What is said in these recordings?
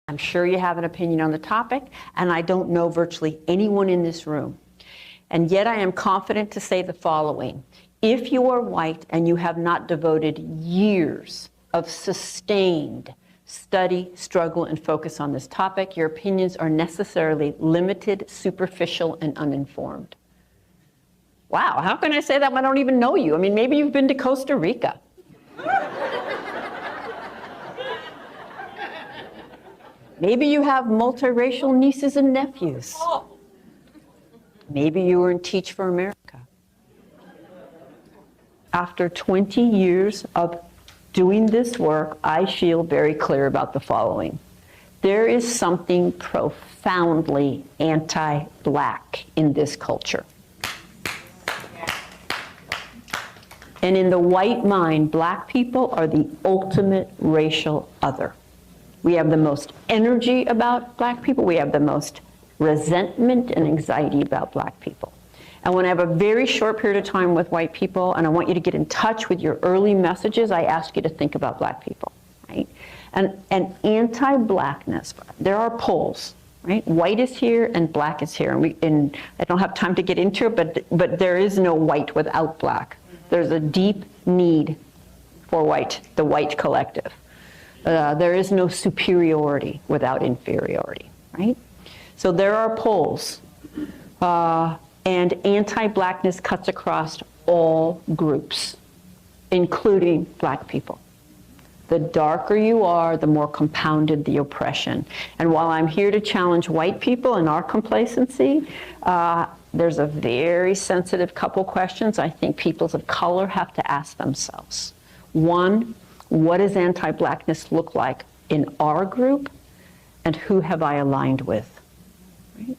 I'm sure you have an opinion on the topic, and I don't know virtually anyone in this room. And yet I am confident to say the following. If you are white and you have not devoted years of sustained study, struggle, and focus on this topic, your opinions are necessarily limited, superficial, and uninformed. Wow, how can I say that when I don't even know you? I mean, maybe you've been to Costa Rica. Maybe you have multiracial nieces and nephews. Maybe you were in Teach for America. After 20 years of doing this work, I feel very clear about the following. There is something profoundly anti-Black in this culture. And in the white mind, Black people are the ultimate racial other. We have the most energy about Black people. We have the most resentment and anxiety about Black people. And when I have a very short period of time with white people and I want you to get in touch with your early messages, I ask you to think about Black people, right? And anti-Blackness, there are poles, right? White is here and Black is here. And I don't have time to get into it, but there is no white without Black. There's a deep need for white, the white collective. There is no superiority without inferiority, right? So there are poles, and anti-Blackness cuts across all groups, including Black people. The darker you are, the more compounded the oppression. And while I'm here to challenge white people in our complacency, there's a very sensitive couple questions I think peoples of color have to ask themselves. One, what does anti-Blackness look like in our group, and who have I aligned with? Right?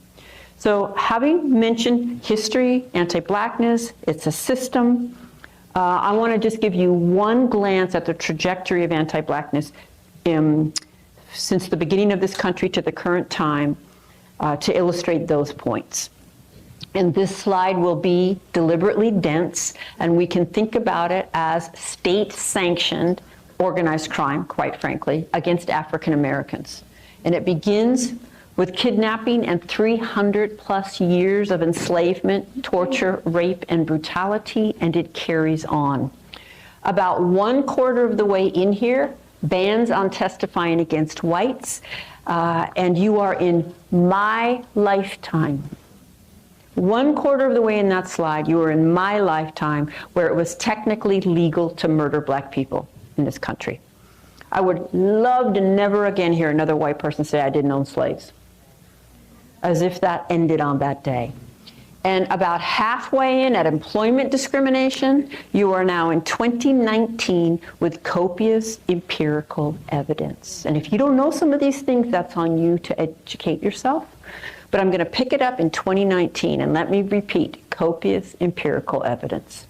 So having mentioned history, anti-Blackness, it's a system, I want to just give you one glance at the trajectory of anti-Blackness since the beginning of this country to the current time to illustrate those points. And this slide will be deliberately dense, and we can think about it as state-sanctioned organized crime, quite frankly, against African Americans. And it begins with kidnapping and 300 plus years of enslavement, torture, rape, and brutality, and it carries on. About 1/4 of the way in here, bans on testifying against whites, and you are in my lifetime. 1/4 of the way in that slide, you are in my lifetime where it was technically legal to murder Black people in this country. I would love to never again hear another white person say, I didn't own slaves, as if that ended on that day. And about halfway in at employment discrimination, you are now in 2019 with copious empirical evidence. And if you don't know some of these things, that's on you to educate yourself. But I'm going to pick it up in 2019, and let me repeat, copious empirical evidence.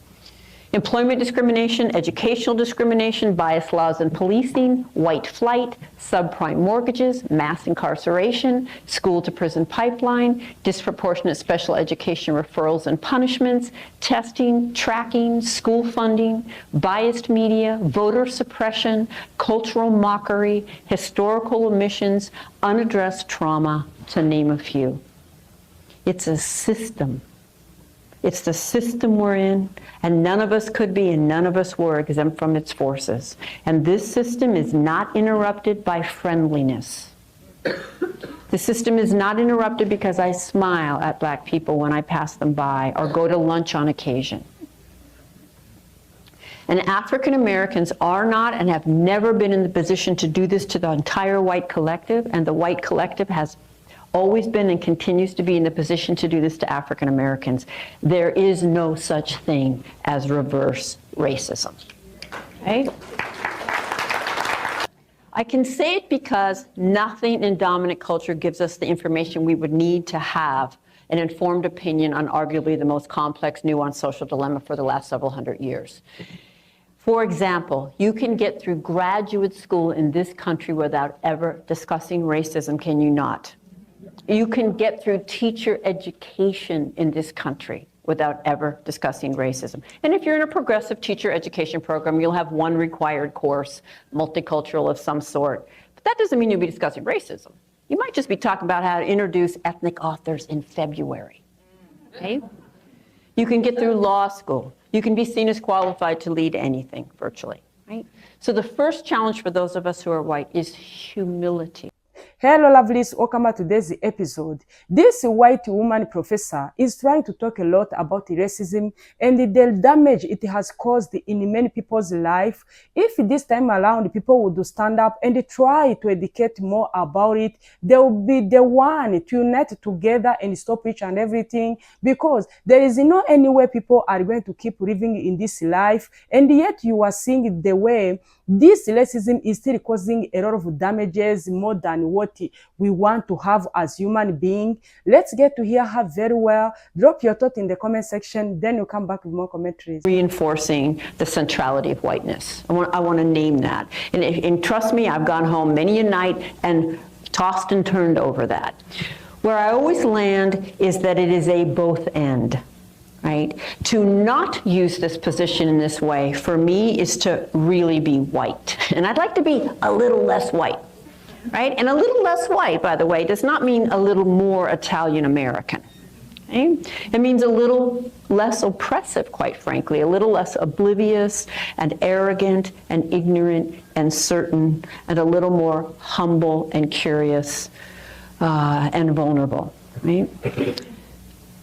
Employment discrimination, educational discrimination, bias laws and policing, white flight, subprime mortgages, mass incarceration, school-to-prison pipeline, disproportionate special education referrals and punishments, testing, tracking, school funding, biased media, voter suppression, cultural mockery, historical omissions, unaddressed trauma, to name a few. It's a system. It's the system we're in, and none of us could be and none of us were exempt from its forces. And this system is not interrupted by friendliness. The system is not interrupted because I smile at Black people when I pass them by or go to lunch on occasion. And African Americans are not and have never been in the position to do this to the entire white collective, and the white collective has always been and continues to be in the position to do this to African Americans. There is no such thing as reverse racism. Okay? I can say it because nothing in dominant culture gives us the information we would need to have an informed opinion on arguably the most complex, nuanced social dilemma for the last several hundred years. For example, you can get through graduate school in this country without ever discussing racism, can you not? You can get through teacher education in this country without ever discussing racism. And if you're in a progressive teacher education program, you'll have one required course, multicultural of some sort. That doesn't mean you'll be discussing racism. You might just be talking about how to introduce ethnic authors in February. Okay? You can get through law school. You can be seen as qualified to lead anything virtually. Right? So the first challenge for those of us who are white is humility. Hello lovelies, welcome to today's episode. This white woman professor is trying to talk a lot about racism and the damage it has caused in many people's life. If this time around people would stand up and try to educate more about it, they will be the one to unite together and stop each and everything, because there is no any way people are going to keep living in this life, and yet you are seeing the way this racism is still causing a lot of damages more than what we want to have as human beings. Let's get to hear her very well. Drop your thought in the comment section, then you come back with more commentaries. Reinforcing the centrality of whiteness. I want to name that. And trust me, I've gone home many a night and tossed and turned over that. Where I always land is that it is a both and. Right? To not use this position in this way, for me, is to really be white. And I'd like to be a little less white, right? And a little less white, by the way, does not mean a little more Italian American. Okay? It means a little less oppressive, quite frankly, a little less oblivious and arrogant and ignorant and certain, and a little more humble and curious and vulnerable, right?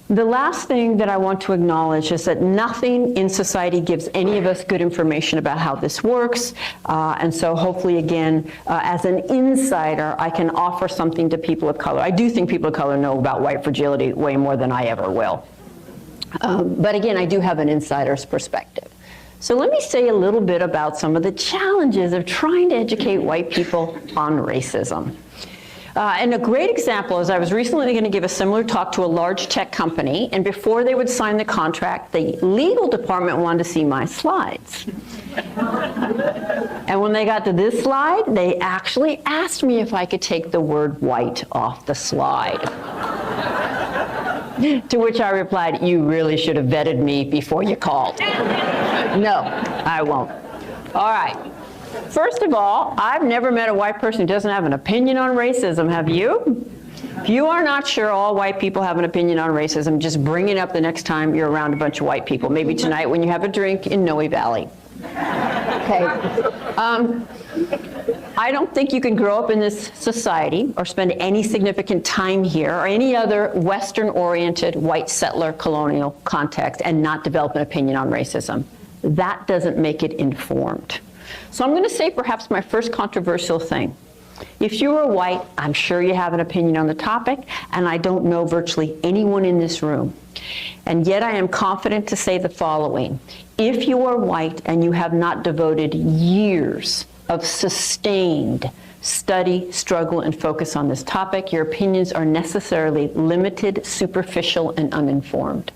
The last thing that I want to acknowledge is that nothing in society gives any of us good information about how this works. And so hopefully, again, as an insider, I can offer something to people of color. I do think people of color know about white fragility way more than I ever will. But again, I do have an insider's perspective. So let me say a little bit about some of the challenges of trying to educate white people on racism. And a great example is I was recently going to give a similar talk to a large tech company, and before they would sign the contract, the legal department wanted to see my slides. And when they got to this slide, they actually asked me if I could take the word white off the slide. To which I replied, "You really should have vetted me before you called." No, I won't. All right. First of all, I've never met a white person who doesn't have an opinion on racism. Have you? If you are not sure all white people have an opinion on racism, just bring it up the next time you're around a bunch of white people. Maybe tonight when you have a drink in Noe Valley. Okay. I don't think you can grow up in this society or spend any significant time here or any other Western-oriented white settler colonial context and not develop an opinion on racism. That doesn't make it informed. So I'm going to say perhaps my first controversial thing. If you are white, I'm sure you have an opinion on the topic, and I don't know virtually anyone in this room. And yet I am confident to say the following. If you are white and you have not devoted years of sustained study, struggle, and focus on this topic, your opinions are necessarily limited, superficial, and uninformed.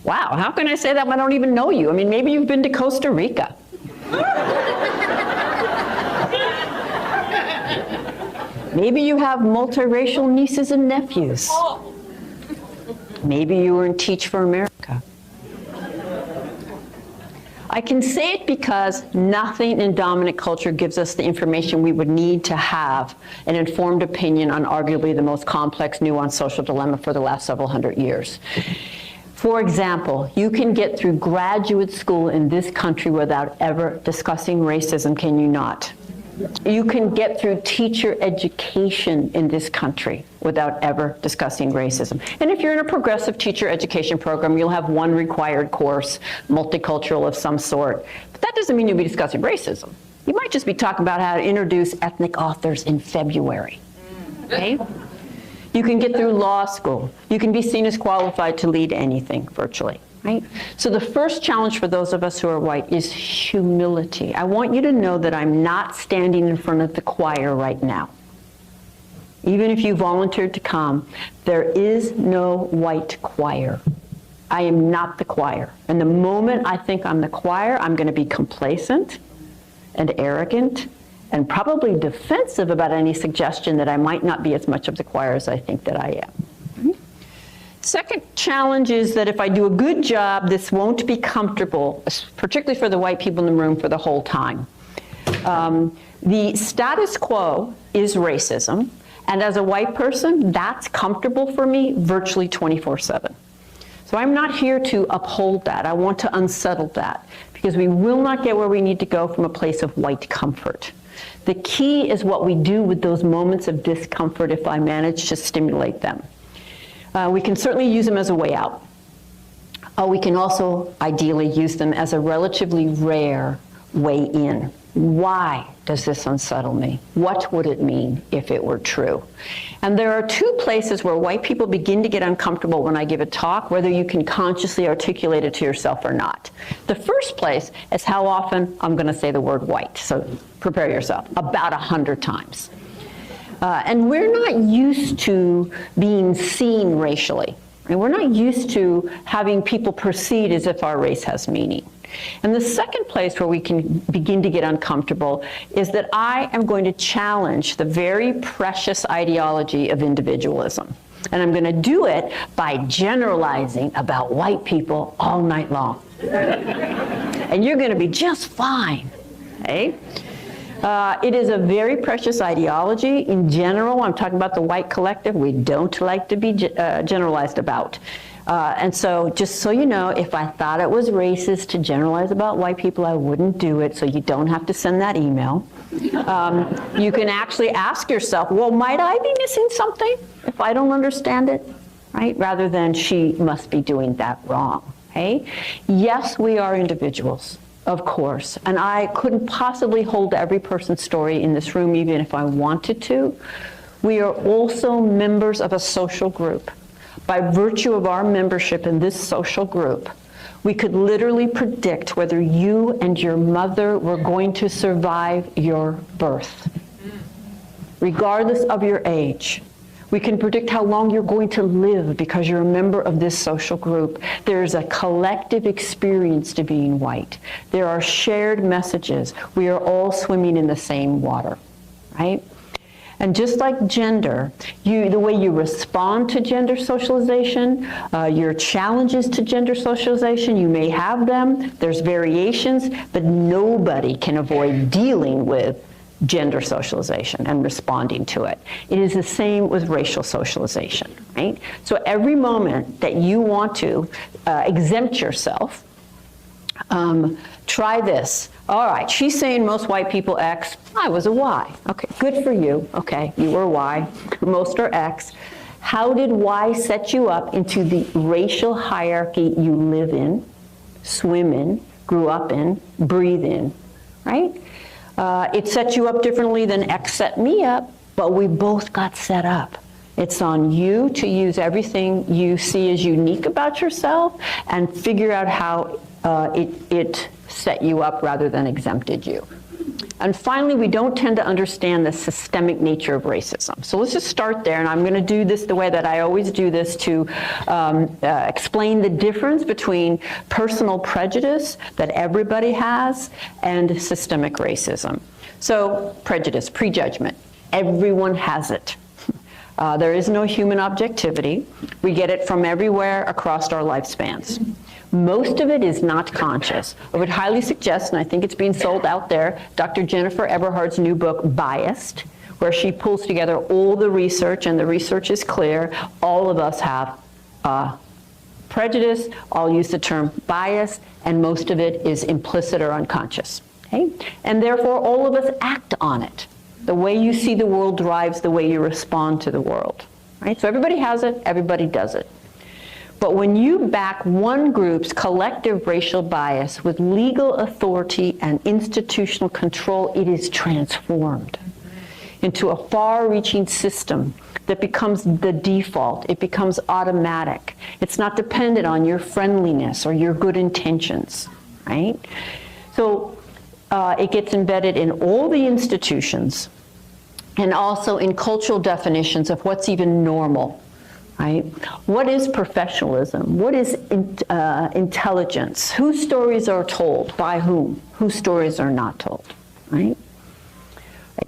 Wow, how can I say that when I don't even know you? I mean, maybe you've been to Costa Rica. Maybe you have multiracial nieces and nephews. Maybe you were in Teach for America. I can say it because nothing in dominant culture gives us the information we would need to have an informed opinion on arguably the most complex, nuanced social dilemma for the last several hundred years. For example, you can get through graduate school in this country without ever discussing racism, can you not? You can get through teacher education in this country without ever discussing racism. And if you're in a progressive teacher education program, you'll have one required course, multicultural of some sort. But that doesn't mean you'll be discussing racism. You might just be talking about how to introduce ethnic authors in February. Okay? You can get through law school. You can be seen as qualified to lead anything virtually, right? So the first challenge for those of us who are white is humility. I want you to know that I'm not standing in front of the choir right now. Even if you volunteered to come, there is no white choir. I am not the choir. And the moment I think I'm the choir, I'm going to be complacent and arrogant and probably defensive about any suggestion that I might not be as much of the choir as I think that I am. Second challenge is that if I do a good job, this won't be comfortable, particularly for the white people in the room, for the whole time. The status quo is racism, and as a white person, that's comfortable for me virtually 24/7. So I'm not here to uphold that. I want to unsettle that, because we will not get where we need to go from a place of white comfort. The key is what we do with those moments of discomfort if I manage to stimulate them. We can certainly use them as a way out. We can also ideally use them as a relatively rare way in. Why does this unsettle me? What would it mean if it were true? And there are two places where white people begin to get uncomfortable when I give a talk, whether you can consciously articulate it to yourself or not. The first place is how often I'm going to say the word white. So prepare yourself, about 100 times. And we're not used to being seen racially. And we're not used to having people proceed as if our race has meaning. And the second place where we can begin to get uncomfortable is that I am going to challenge the very precious ideology of individualism. And I'm going to do it by generalizing about white people all night long. And you're going to be just fine, okay? It is a very precious ideology. In general, I'm talking about the white collective, we don't like to be generalized about. And so just so you know, if I thought it was racist to generalize about white people, I wouldn't do it, so you don't have to send that email. You can actually ask yourself, well, might I be missing something if I don't understand it, right? Rather than she must be doing that wrong, okay? Yes, we are individuals. Of course, and I couldn't possibly hold every person's story in this room even if I wanted to. We are also members of a social group. By virtue of our membership in this social group, we could literally predict whether you and your mother were going to survive your birth, regardless of your age. We can predict how long you're going to live because you're a member of this social group. There's a collective experience to being white. There are shared messages. We are all swimming in the same water, right? And just like gender, the way you respond to gender socialization, your challenges to gender socialization, you may have them. There's variations, but nobody can avoid dealing with gender socialization and responding to it. It is the same with racial socialization, right? So every moment that you want to exempt yourself, try this. All right, she's saying most white people X, I was a Y. Okay, good for you. Okay, you were Y, most are X. How did Y set you up into the racial hierarchy you live in, swim in, grew up in, breathe in, right? It set you up differently than X set me up, but we both got set up. It's on you to use everything you see as unique about yourself and figure out how it set you up rather than exempted you. And finally, we don't tend to understand the systemic nature of racism. So let's just start there, and I'm going to do this the way that I always do this to explain the difference between personal prejudice that everybody has and systemic racism. So prejudice, prejudgment, everyone has it. There is no human objectivity. We get it from everywhere across our lifespans. Most of it is not conscious. I would highly suggest, and I think it's being sold out there, Dr. Jennifer Eberhard's new book, Biased, where she pulls together all the research, and the research is clear. All of us have prejudice. I'll use the term bias, and most of it is implicit or unconscious. Okay? And therefore, all of us act on it. The way you see the world drives the way you respond to the world. Right? So everybody has it, everybody does it. But when you back one group's collective racial bias with legal authority and institutional control, it is transformed into a far-reaching system that becomes the default. It becomes automatic. It's not dependent on your friendliness or your good intentions, right? So it gets embedded in all the institutions and also in cultural definitions of what's even normal. Right? What is professionalism? What is intelligence? Whose stories are told? By whom? Whose stories are not told? Right?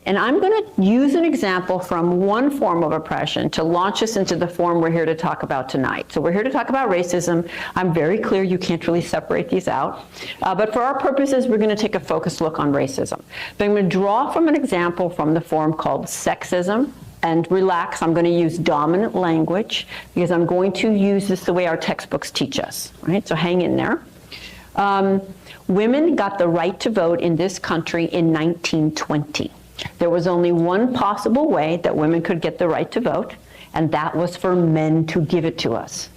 And I'm going to use an example from one form of oppression to launch us into the form we're here to talk about tonight. So we're here to talk about racism. I'm very clear you can't really separate these out. But for our purposes, we're going to take a focused look on racism. But I'm going to draw from an example from the form called sexism. And relax, I'm going to use dominant language because I'm going to use this the way our textbooks teach us. Right? So hang in there. Women got the right to vote in this country in 1920. There was only one possible way that women could get the right to vote, and that was for men to give it to us.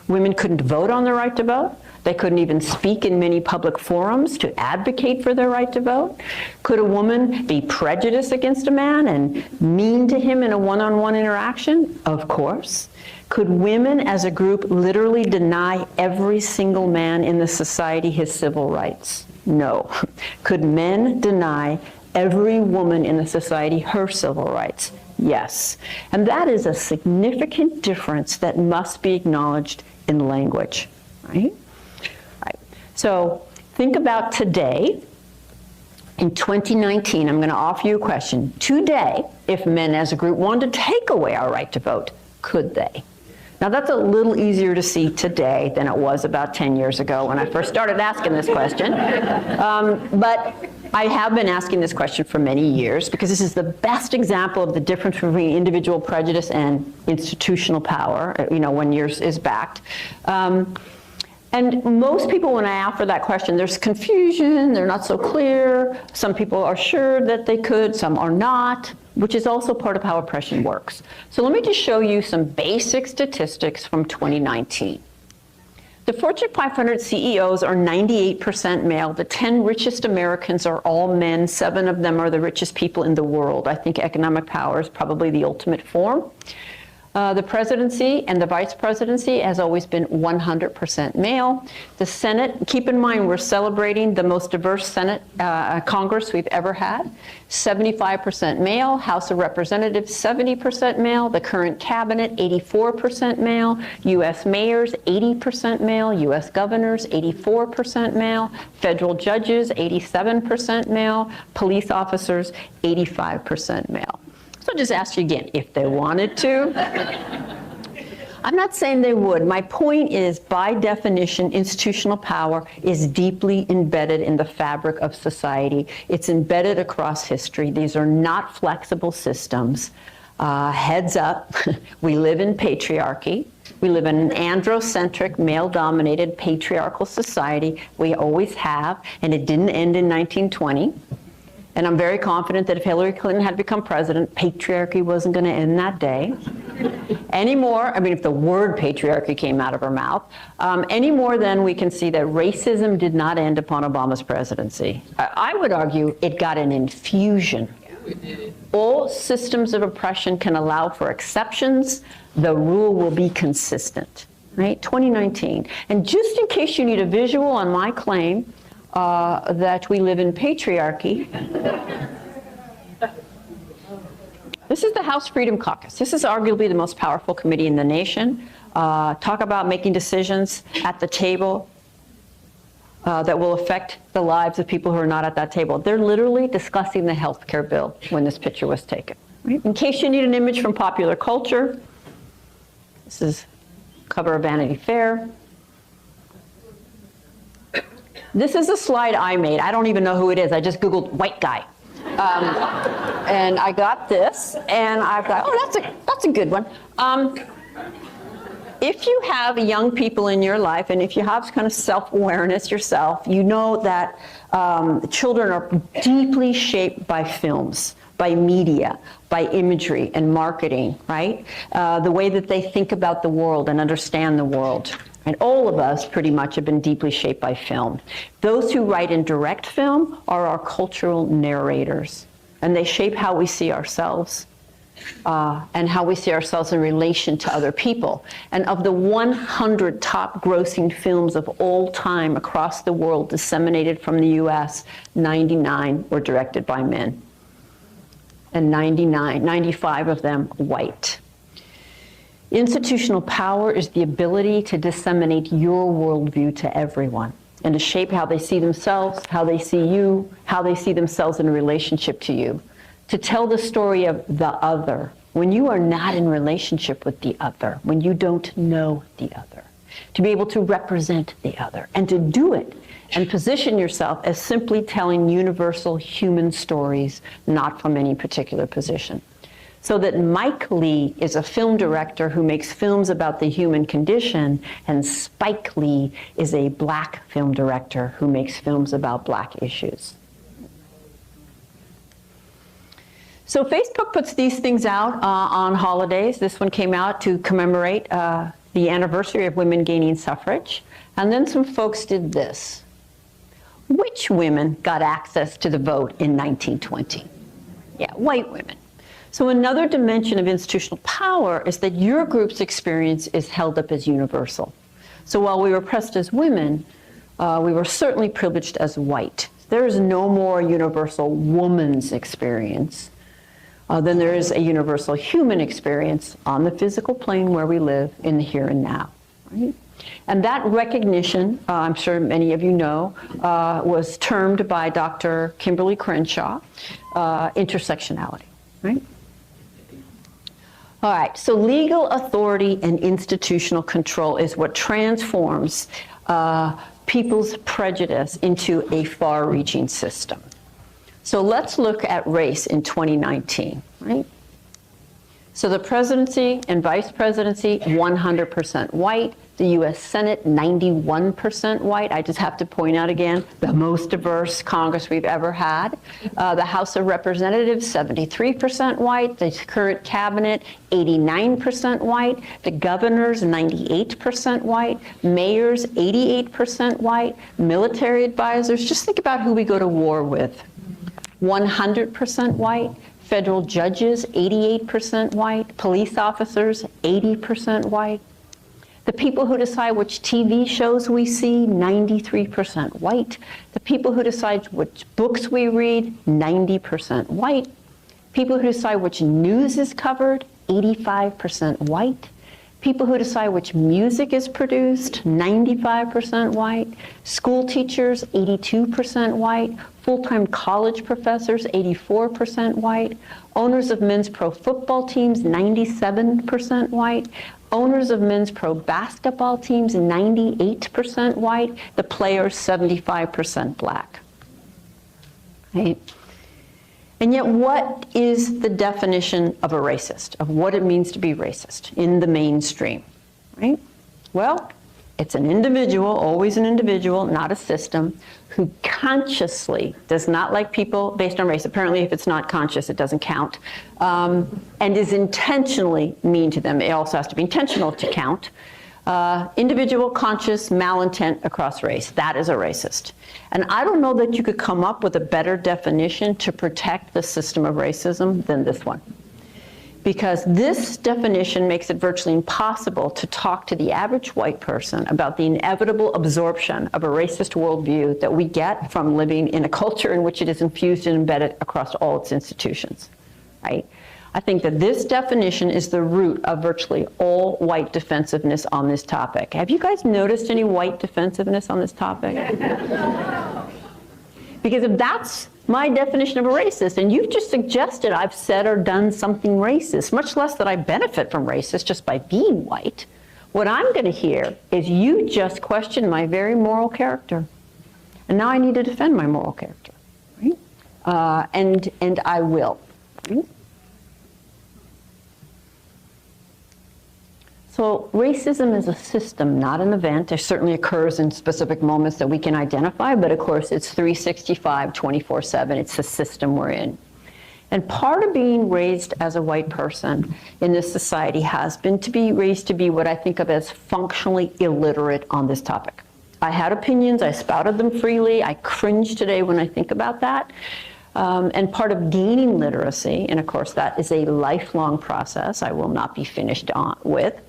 Women couldn't vote on the right to vote. They couldn't even speak in many public forums to advocate for their right to vote. Could a woman be prejudiced against a man and mean to him in a one-on-one interaction? Of course. Could women as a group literally deny every single man in the society his civil rights? No. Could men deny every woman in the society her civil rights? Yes. And that is a significant difference that must be acknowledged in language, right? Right. So think about today. In 2019, I'm going to offer you a question. Today, if men as a group wanted to take away our right to vote, could they? Now that's a little easier to see today than it was about 10 years ago when I first started asking this question. But I have been asking this question for many years because this is the best example of the difference between individual prejudice and institutional power, when yours is backed. And most people, when I offer that question, there's confusion, they're not so clear. Some people are sure that they could, some are not, which is also part of how oppression works. So let me just show you some basic statistics from 2019. The Fortune 500 CEOs are 98% male. The 10 richest Americans are all men. 7 of them are the richest people in the world. I think economic power is probably the ultimate form. The presidency and the vice presidency has always been 100% male. The Senate, keep in mind we're celebrating the most diverse Senate Congress we've ever had. 75% male. House of Representatives, 70% male. The current cabinet, 84% male. U.S. mayors, 80% male. U.S. governors, 84% male. Federal judges, 87% male. Police officers, 85% male. So I'll just ask you again, if they wanted to. I'm not saying they would. My point is, by definition, institutional power is deeply embedded in the fabric of society. It's embedded across history. These are not flexible systems. Heads up, we live in patriarchy. We live in an androcentric, male-dominated, patriarchal society. We always have, and it didn't end in 1920. And I'm very confident that if Hillary Clinton had become president, patriarchy wasn't going to end that day. Anymore, if the word patriarchy came out of her mouth, any more than we can see that racism did not end upon Obama's presidency. I would argue it got an infusion. All systems of oppression can allow for exceptions. The rule will be consistent, right? 2019. And just in case you need a visual on my claim, that we live in patriarchy. This is the House Freedom Caucus. This is arguably the most powerful committee in the nation. Talk about making decisions at the table that will affect the lives of people who are not at that table. They're literally discussing the health care bill when this picture was taken. Right? In case you need an image from popular culture, this is cover of Vanity Fair. This is a slide I made. I don't even know who it is. I just Googled white guy. And I got this, and I thought, oh, that's a good one. If you have young people in your life, and if you have kind of self-awareness yourself, you know that children are deeply shaped by films, by media, by imagery and marketing, right? The way that they think about the world and understand the world. And all of us pretty much have been deeply shaped by film. Those who write and direct film are our cultural narrators. And they shape how we see ourselves and how we see ourselves in relation to other people. And of the 100 top grossing films of all time across the world disseminated from the US, 99 were directed by men. And 95 of them white. Institutional power is the ability to disseminate your worldview to everyone and to shape how they see themselves, how they see you, how they see themselves in relationship to you. to tell the story of the other when you are not in relationship with the other, when you don't know the other, to be able to represent the other, and to do it and position yourself as simply telling universal human stories, not from any particular position. So that Mike Lee is a film director who makes films about the human condition, and Spike Lee is a black film director who makes films about black issues. So Facebook puts these things out on holidays. This one came out to commemorate the anniversary of women gaining suffrage. And then some folks did this. Which women got access to the vote in 1920? Yeah, white women. So another dimension of institutional power is that your group's experience is held up as universal. So while we were oppressed as women, we were certainly privileged as white. There is no more universal woman's experience than there is a universal human experience on the physical plane where we live in the here and now. Right? And that recognition, I'm sure many of you know, was termed by Dr. Kimberly Crenshaw intersectionality. Right? All right, so legal authority and institutional control is what transforms people's prejudice into a far-reaching system. So let's look at race in 2019, right? So the presidency and vice presidency, 100% white. The US Senate, 91% white. I just have to point out again, the most diverse Congress we've ever had. The House of Representatives, 73% white. The current cabinet, 89% white. The governors, 98% white. Mayors, 88% white. Military advisors, just think about who we go to war with. 100% white. Federal judges, 88% white. Police officers, 80% white. The people who decide which TV shows we see, 93% white. The people who decide which books we read, 90% white. People who decide which news is covered, 85% white. People who decide which music is produced, 95% white. School teachers, 82% white. Full-time college professors, 84% white. Owners of men's pro football teams, 97% white. Owners of men's pro basketball teams, 98% white. The players, 75% black. Right? And yet, what is the definition of a racist, of what it means to be racist in the mainstream? Right? Well, it's an individual, always an individual, not a system, who consciously does not like people based on race. Apparently, if it's not conscious, it doesn't count. And is intentionally mean to them. It also has to be intentional to count. Individual, conscious, malintent across race. That is a racist. And I don't know that you could come up with a better definition to protect the system of racism than this one. Because this definition makes it virtually impossible to talk to the average white person about the inevitable absorption of a racist worldview that we get from living in a culture in which it is infused and embedded across all its institutions, right? I think that this definition is the root of virtually all white defensiveness on this topic. Have you guys noticed any white defensiveness on this topic? Because if that's my definition of a racist, and you've just suggested I've said or done something racist, much less that I benefit from racist just by being white, what I'm going to hear is you just question my very moral character. And now I need to defend my moral character, right? And I will. Right? So racism is a system, not an event. It certainly occurs in specific moments that we can identify, but of course it's 365, 24/7. It's the system we're in. And part of being raised as a white person in this society has been to be raised to be what I think of as functionally illiterate on this topic. I had opinions, I spouted them freely, I cringe today when I think about that. And part of gaining literacy, and of course that is a lifelong process I will not be finished with,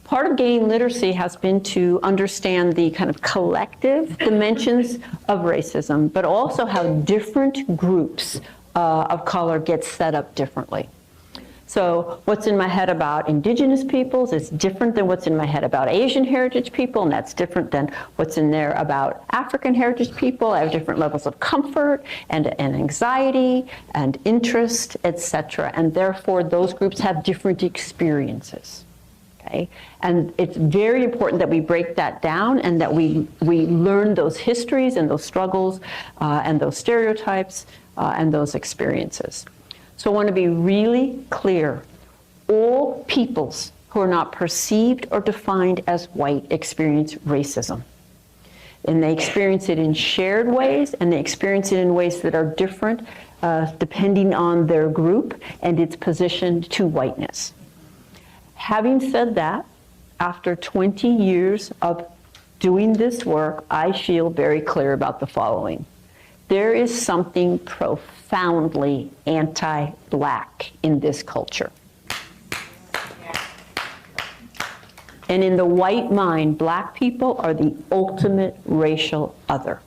part of gaining literacy has been to understand the kind of collective dimensions of racism, but also how different groups of color get set up differently. So what's in my head about indigenous peoples is different than what's in my head about Asian heritage people, and that's different than what's in there about African heritage people. I have different levels of comfort and anxiety and interest, etc. And therefore, those groups have different experiences. Okay? And it's very important that we break that down and that we learn those histories and those struggles and those stereotypes and those experiences. So I want to be really clear. All peoples who are not perceived or defined as white experience racism. And they experience it in shared ways, and they experience it in ways that are different depending on their group and its position to whiteness. Having said that, after 20 years of doing this work, I feel very clear about the following. There is something profoundly anti-Black in this culture. And in the white mind, Black people are the ultimate racial other.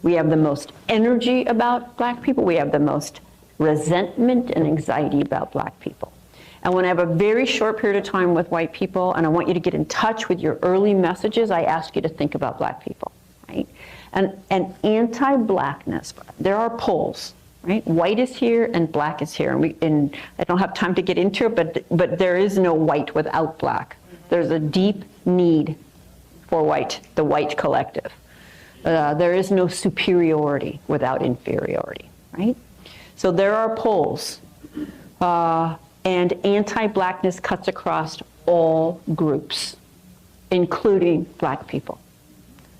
We have the most energy about Black people. We have the most resentment and anxiety about Black people. And when I have a very short period of time with white people, and I want you to get in touch with your early messages, I ask you to think about Black people, right? And anti-Blackness, there are poles, right? White is here and Black is here. And I don't have time to get into it, but there is no white without Black. There's a deep need for white, the white collective. There is no superiority without inferiority, right? So there are poles. And anti-Blackness cuts across all groups, including Black people.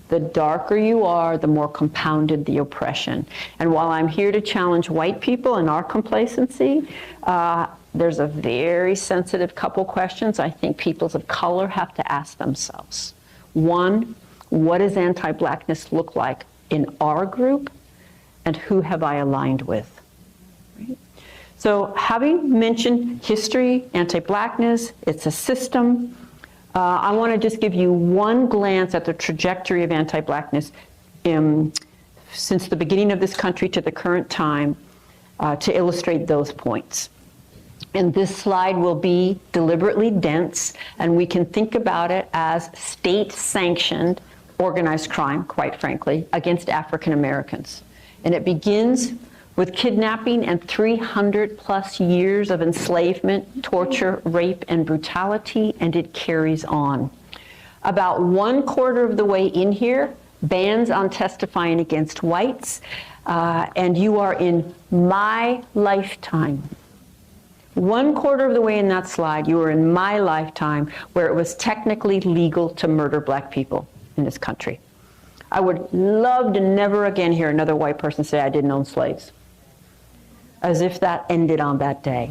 The darker you are, the more compounded the oppression. And while I'm here to challenge white people and our complacency, there's a very sensitive couple questions I think peoples of color have to ask themselves. One, what does anti-Blackness look like in our group, and who have I aligned with? Right? So having mentioned history, anti-Blackness, it's a system, I want to just give you one glance at the trajectory of anti-Blackness since the beginning of this country to the current time to illustrate those points. And this slide will be deliberately dense, and we can think about it as state-sanctioned organized crime, quite frankly, against African Americans. And it begins with kidnapping and 300 plus years of enslavement, torture, rape, and brutality, and it carries on. About 1/4 of the way in here, bans on testifying against whites, and you are in my lifetime. 1/4 of the way in that slide, you were in my lifetime where it was technically legal to murder Black people in this country. I would love to never again hear another white person say I didn't own slaves, as if that ended on that day.